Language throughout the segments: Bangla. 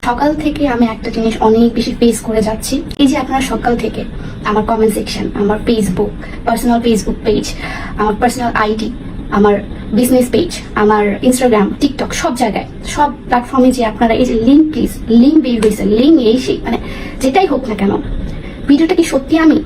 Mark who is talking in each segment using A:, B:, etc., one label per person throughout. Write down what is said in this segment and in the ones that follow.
A: সকাল থেকে আমি একটা জিনিস অনেক বেশি ফেস করে যাচ্ছি। এই যে আপনারা সকাল থেকে আমার কমেন্ট সেকশন, আমার ফেসবুক, পার্সোনাল ফেসবুক পেজ, আমার পার্সোনাল আইডি, আমার বিজনেস পেজ, আমার ইনস্টাগ্রাম, টিকটক, সব জায়গায়, সব প্ল্যাটফর্মে যে আপনারা এই যে লিঙ্ক, প্লিজ লিঙ্ক বের হয়েছে, লিঙ্ক এই সেই মানে যেটাই হোক না কেন, ভিডিওটা কি সত্যি আমি?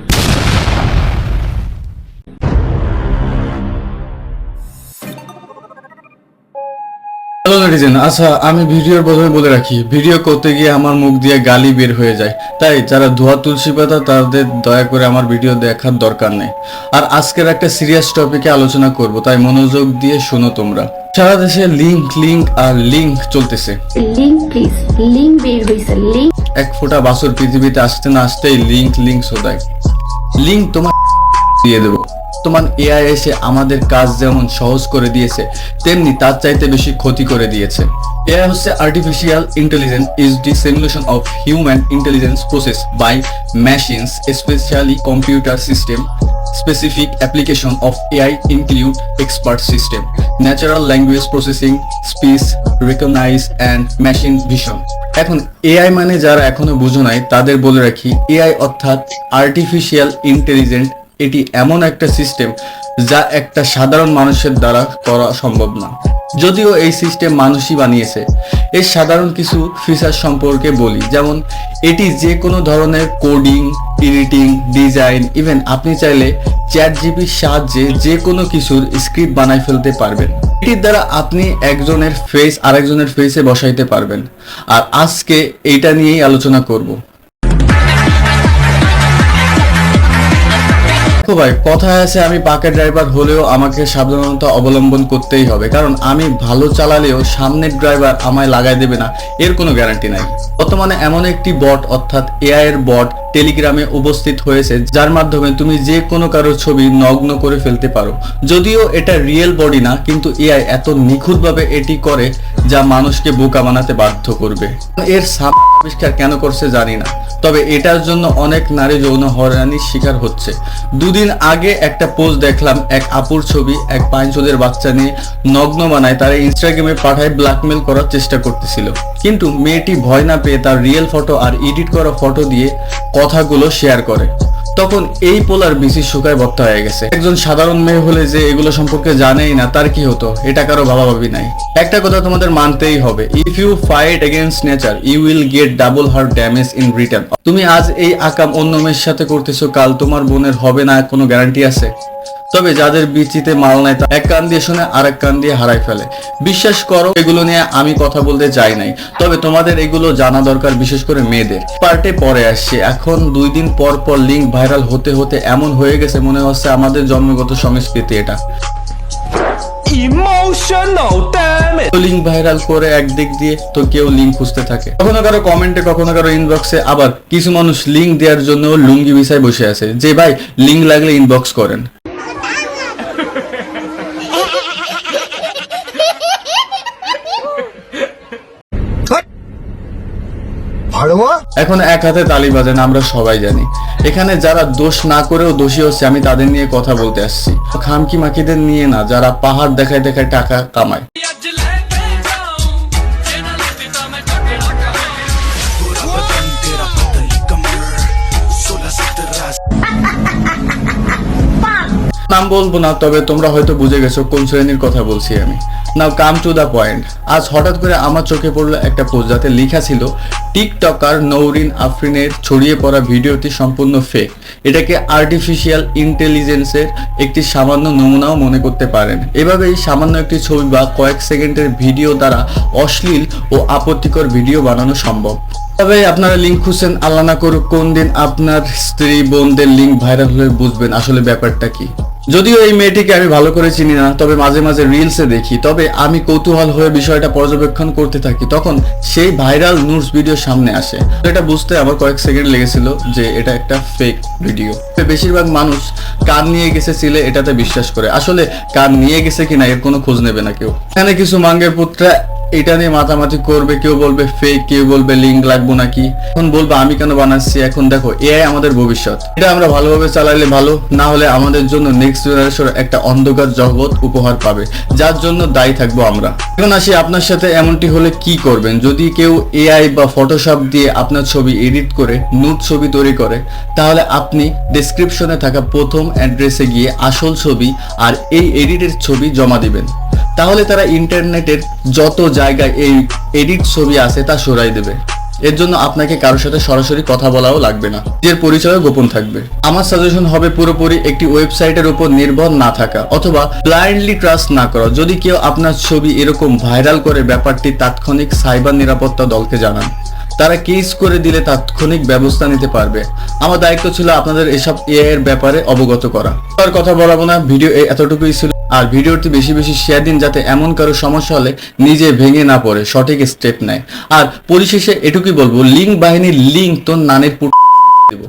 B: হ্যালো নেটিজেন, আচ্ছা আমি ভিডিওর প্রথমে বলে রাখি, ভিডিও করতে গিয়ে আমার মুখ দিয়ে গালি বের হয়ে যায়, তাই যারা ধোয়া তুলসী পাতা তাদের দয়া করে আমার ভিডিও দেখার দরকার নেই। আর আজকের একটা সিরিয়াস টপিকে আলোচনা করব, তাই মনোযোগ দিয়ে শোনো তোমরা। সারা দেশে লিঙ্ক আর লিঙ্ক চলতেছে।
A: লিঙ্ক প্লিজ লিঙ্ক বের হয়েছে, লিঙ্ক।
B: এক ফোঁটা বাছুর পৃথিবীতে আসতে না আসতেই লিঙ্ক শোধায়। লিঙ্ক তোমার দিয়ে দেবো। বর্তমান এআই এসে আমাদের কাজ যেমন সহজ করে দিয়েছে, তেমনি তার চাইতে বেশি ক্ষতি করে দিয়েছে। এআই হচ্ছে artificial intelligence is the simulation of human intelligence process by machines, specially computer system. Specific application of AI include expert system, natural language processing, speech recognize and machine vision. এখন এআই মানে যারা এখনো বুঝো নাই তাদের বলে রাখি, এআই অর্থাৎ আর্টিফিশিয়াল ইন্টেলিজেন্ট। এটি এমন একটা সিস্টেম যা একটা সাধারণ মানুষের দ্বারা করা সম্ভব না। যদিও এই সিস্টেম মানুষই বানিয়েছে। এর সাধারণ কিছু ফিচার সম্পর্কে বলি, যেমন এটি যে কোনো ধরনের কোডিং, এডিটিং, ডিজাইন, ইভেন আপনি চাইলে চ্যাটজিপিটির সাহায্যে যে কোনো কিছুর স্ক্রিপ্ট বানাই ফেলতে পারবেন। এটির দ্বারা আপনি একজনের ফেস আরেকজনের ফেসে বসাইতে পারবেন। আর আজকে এইটা নিয়েই আলোচনা করব। ভাই, কথায় আছে আমি পাকা ড্রাইভার হলেও আমাকে সাবধানতা অবলম্বন করতেই হবে, কারণ আমি ভালো চালালেও সামনের ড্রাইভার আমায় লাগাই দেবে না এর কোনো গ্যারান্টি নাই। বর্তমানে এমন একটি বট অর্থাৎ এআই এর বট টেলিগ্রামে উপস্থিত হয়েছে, যার মাধ্যমে তুমি যে কোনো কারোর ছবি নগ্ন করে ফেলতে পারো। যদিও এটা রিয়েল বডি না, কিন্তু এআই এত নিখুঁতভাবে এটি করে যা মানুষকে বোকা বানাতে বাধ্য করবে। এর আবিষ্কার কেন করছে জানি না, তবে এটার জন্য অনেক নারী যৌন হয়রানির শিকার হচ্ছে। দুদিন আগে একটা পোস্ট দেখলাম, এক আপুর ছবি এক পাঁচজনের বাচ্চা নিয়ে নগ্ন বানায় তারা ইনস্টাগ্রামে পাঠায় ব্ল্যাকমেল করার চেষ্টা করতেছিল, কিন্তু মেয়েটি ভয় না পেয়ে তার রিয়েল ফটো আর এডিট করা ফটো দিয়ে কথাগুলো শেয়ার করে। তখন এই পোলার বেশি শুকায় ভর্তা হয়ে গেছে। একজন সাধারণ মেয়ে হলে যে এগুলো সম্পর্কে জানেই না, তার কি হতো? এটা কারো ভাবাভাবি নাই। একটা কথা তোমাদের মানতেই হবে, if you fight against nature you will get double her damage in return. তুমি আজ এই আকাম অন্য মেয়ের সাথে করতেছো, কাল তোমার বোনের হবে না কোনো গ্যারান্টি আছে? তবে যাদের বিচিতে মাল নাই তা এক কান দিয়ে শুনে আরেক কান দিয়ে হারাই ফেলে। বিশ্বাস করো, এগুলো নিয়ে আমি কথা বলতে চাই নাই, তবে তোমাদের এগুলো জানা দরকার, বিশেষ করে মেয়েদের। পার্টে পরে আসছে। এখন 2 দিন পর পর লিঙ্ক ভাইরাল হতে হতে এমন হয়ে গেছে মনে হচ্ছে আমাদের জন্মগত সংস্কৃতি এটা। লিঙ্ক ভাইরাল করে একদিক দিয়ে তো কেউ লিঙ্ক খুঁজতে থাকে, কখনো কারো কমেন্টে, কখনো কারো ইনবক্সে, আবার কিছু মানুষ লিঙ্ক দেওয়ার জন্য লুঙ্গি বিছায় বসে আছে যে ভাই লিঙ্ক লাগলে ইনবক্স করেন। এখন এক হাতে তালি বাজেন আমরা সবাই জানি। এখানে যারা দোষ না করেও দোষী হচ্ছে, আমি তাদের নিয়ে কথা বলতে আসছি, খামকি মাকিদের নিয়ে না, যারা পাহাড় দেখায় দেখায় টাকা কামায়। নাম বলবো না, তবে তোমরা হয়তো বুঝে গেছো কোন শ্রেণীর কথা বলছি আমি। নাও কাম টু দা পয়েন্ট। আজ হঠাৎ করে আমার চোখে পড়লো একটা পোস্ট, যাতে লেখা ছিল টিকটকার নৌরিন আফরিনের ছড়িয়ে পড়া ভিডিওটি সম্পূর্ণ ফেক। এটাকে আর্টিফিশিয়াল ইন্টেলিজেন্সের একটি সামান্য নমুনাও মনে করতে পারেন। এভাবেই সামান্য একটি ছবি বা কয়েক সেকেন্ডের ভিডিও দ্বারা অশ্লীল ও আপত্তিকর ভিডিও বানানো সম্ভব। তবে আপনারা লিঙ্ক খুঁজছেন, আল্লাহ না করুক কোন দিন আপনার স্ত্রী বোনদের লিঙ্ক ভাইরাল হলে বুঝবেন আসলে ব্যাপারটা কি। যদিও এই মেয়েটিকে আমি ভালো করে চিনি না, তবে মাঝে মাঝে রিলসে দেখি, তবে আমি কৌতূহল হয়ে বিষয়টা পর্যবেক্ষণ করতে থাকি, তখন সেই ভাইরাল নিউজ ভিডিও সামনে আসে। এটা বুঝতে আমার কয়েক সেকেন্ড লেগেছিল যে এটা একটা ফেক ভিডিও। বেশিরভাগ মানুষ কান নিয়ে গেছে ছিলে এটাতে বিশ্বাস করে, আসলে কান নিয়ে গেছে কিনা এর কোনো খোঁজ নেবে না কেউ। এখানে কিছু মাঙ্গের পুত্রা এটা নিয়ে মাতামাতি করবে, কেউ বলবে ফেক, কেউ বলবে লিঙ্ক লাগবো নাকি, এখন বলবে আমি কেন বানাচ্ছি। এখন দেখো এআই আমাদের ভবিষ্যৎ, এটা আমরা ভালোভাবে চালাইলে ভালো, না হলে আমাদের জন্য নেক্সট জেনারেশন একটা অন্ধকার জগৎ উপহার পাবে, যার জন্য দায়ী থাকবো আমরা। এখন আসি আপনার সাথে এমনটি হলে কি করবেন। যদি কেউ এআই বা ফটোশপ দিয়ে আপনার ছবি এডিট করে নুড ছবি তৈরি করে, তাহলে আপনি ডেসক্রিপশনে থাকা প্রথম অ্যাড্রেসে গিয়ে আসল ছবি আর এই এডিটের ছবি জমা দিবেন। তাহলে তারা ইন্টারনেটের যত জায়গায় এই এডিট ছবি আছে তা সরাই দেবে। এর জন্য আপনাকে কারোর সাথে সরাসরি কথা বলাও লাগবে না, নিজের পরিচয় গোপন থাকবে। আমার সাজেশন হবে পুরোপুরি একটি ওয়েবসাইটের উপর নির্ভর না থাকা অথবা ব্লাইন্ডলি ট্রাস্ট না করা। যদি কেউ আপনার ছবি এরকম ভাইরাল করে, ব্যাপারটি তাৎক্ষণিক সাইবার নিরাপত্তা দলকে জানান, তারা কেস করে দিলে তাৎক্ষণিক ব্যবস্থা নিতে পারবে। আমার দায়িত্ব ছিল আপনাদের এসব এআই এর ব্যাপারে অবগত করা। আর কথা বলাবো না, ভিডিও এতটুকুই ছিল। আর ভিডিওটি বেশি বেশি শেয়ার দিন, যাতে এমন কারো সমস্যা হলে নিজে ভেঙে না পড়ে, সঠিক স্টেপ নেয়। আর পরিশেষে এটুকুই বলবো, লিঙ্ক বাহিনীর লিঙ্ক তোর নানের পুট দেব।